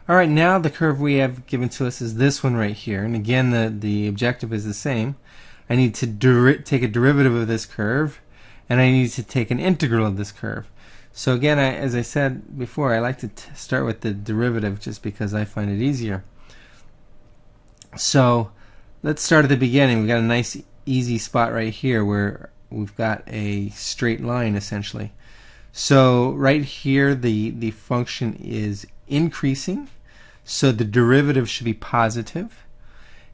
All right, now the curve we have given to us is this one right here. And again, the objective is the same. I need to take a derivative of this curve, and I need to take an integral of this curve. So again, as I said before, I like to start with the derivative just because I find it easier. So let's start at the beginning. We've got a nice easy spot right here where we've got a straight line essentially. So right here the function is increasing, so the derivative should be positive.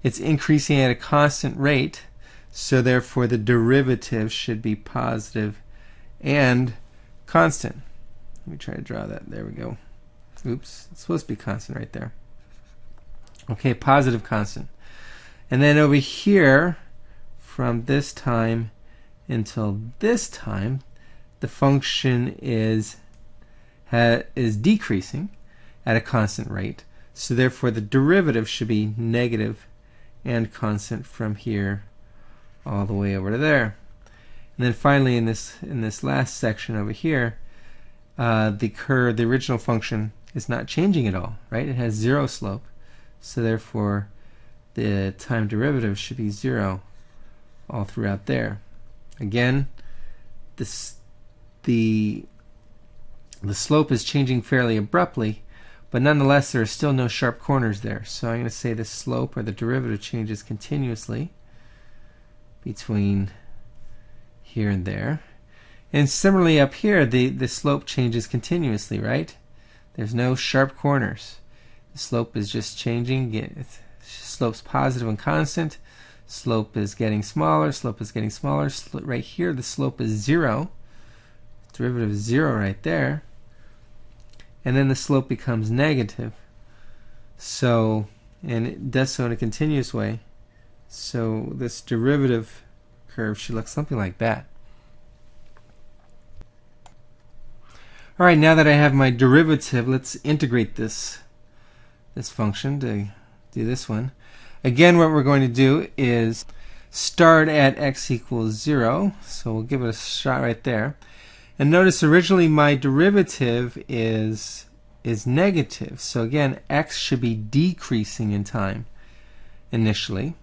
It's increasing at a constant rate, so therefore the derivative should be positive and constant. Let me try to draw that. There we go. Oops, it's supposed to be constant right there. Okay, positive constant. And then over here, from this time until this time, the function is decreasing at a constant rate. So therefore the derivative should be negative and constant from here all the way over to there. And then finally in this last section over here, the original function is not changing at all, right? It has zero slope. So therefore the time derivative should be 0 all throughout there. Again, the slope is changing fairly abruptly, but nonetheless there are still no sharp corners there. So I'm going to say the slope or the derivative changes continuously between here and there. And similarly up here, the slope changes continuously, right? There's no sharp corners. The slope is just changing. Slope's positive and constant. Slope is getting smaller. Slope is getting smaller. Right here, the slope is 0. Derivative is 0 right there. And then the slope becomes negative. So, and it does so in a continuous way. So this derivative curve should look something like that. All right, now that I have my derivative, let's integrate this function to do this one. Again, what we're going to do is start at x equals 0. So we'll give it a shot right there. And notice originally my derivative is negative. So again, x should be decreasing in time initially.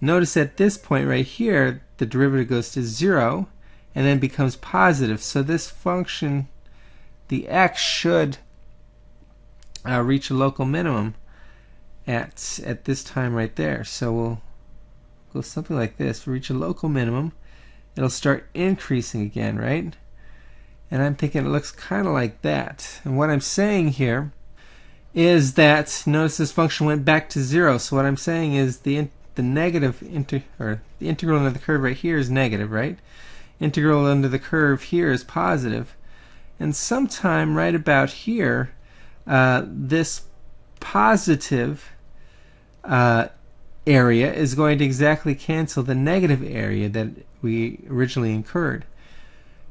Notice at this point right here, the derivative goes to 0 and then becomes positive. So this function, the x, should reach a local minimum at this time right there. So we'll go something like this. We'll reach a local minimum. It'll start increasing again, right? And I'm thinking it looks kind of like that. And what I'm saying here is that, notice this function went back to 0. So what I'm saying is the integral under the curve right here is negative, right? Integral under the curve here is positive. And sometime right about here, this positive area is going to exactly cancel the negative area that we originally incurred.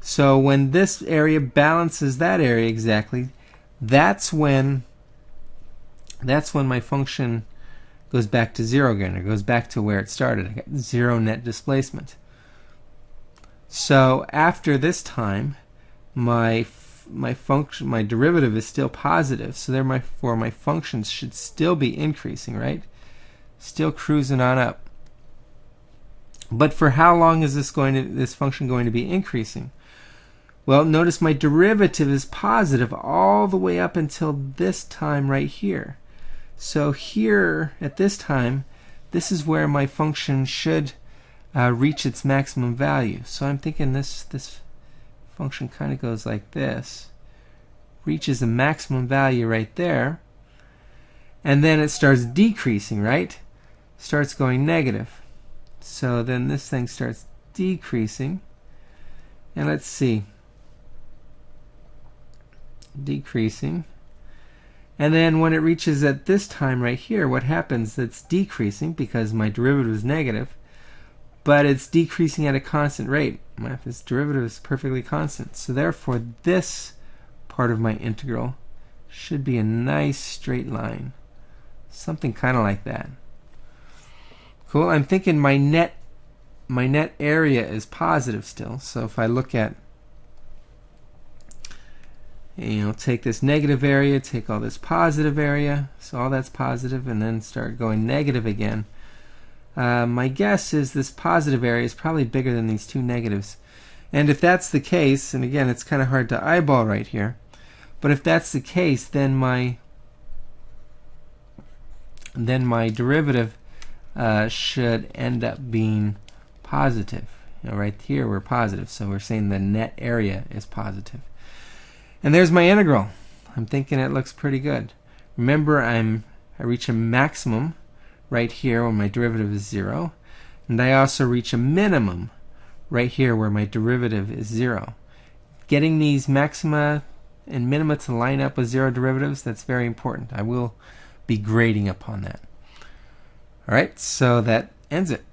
So when this area balances that area exactly, that's when my function goes back to 0 again. It goes back to where it started. I got 0 net displacement. So after this time, my derivative is still positive. So therefore my functions should still be increasing, right? Still cruising on up. But for how long is this function going to be increasing? Well, notice my derivative is positive all the way up until this time right here. So here, at this time, this is where my function should reach its maximum value. So I'm thinking this function kind of goes like this. Reaches the maximum value right there. And then it starts decreasing, right? Starts going negative. So then this thing starts decreasing. And let's see. Decreasing. And then when it reaches at this time right here, what happens? It's decreasing because my derivative is negative, but it's decreasing at a constant rate. This derivative is perfectly constant. So therefore this part of my integral should be a nice straight line. Something kind of like that. Cool. I'm thinking my net area is positive still. So if I look at take this negative area, take all this positive area, so all that's positive, and then start going negative again. My guess is this positive area is probably bigger than these two negatives. And if that's the case, and again it's kind of hard to eyeball right here, but if that's the case, then my derivative should end up being positive. Right here we're positive, so we're saying the net area is positive. And there's my integral. I'm thinking it looks pretty good. Remember, I reach a maximum right here when my derivative is 0, and I also reach a minimum right here where my derivative is 0. Getting these maxima and minima to line up with 0 derivatives, that's very important. I will be grading upon that. Alright, so that ends it.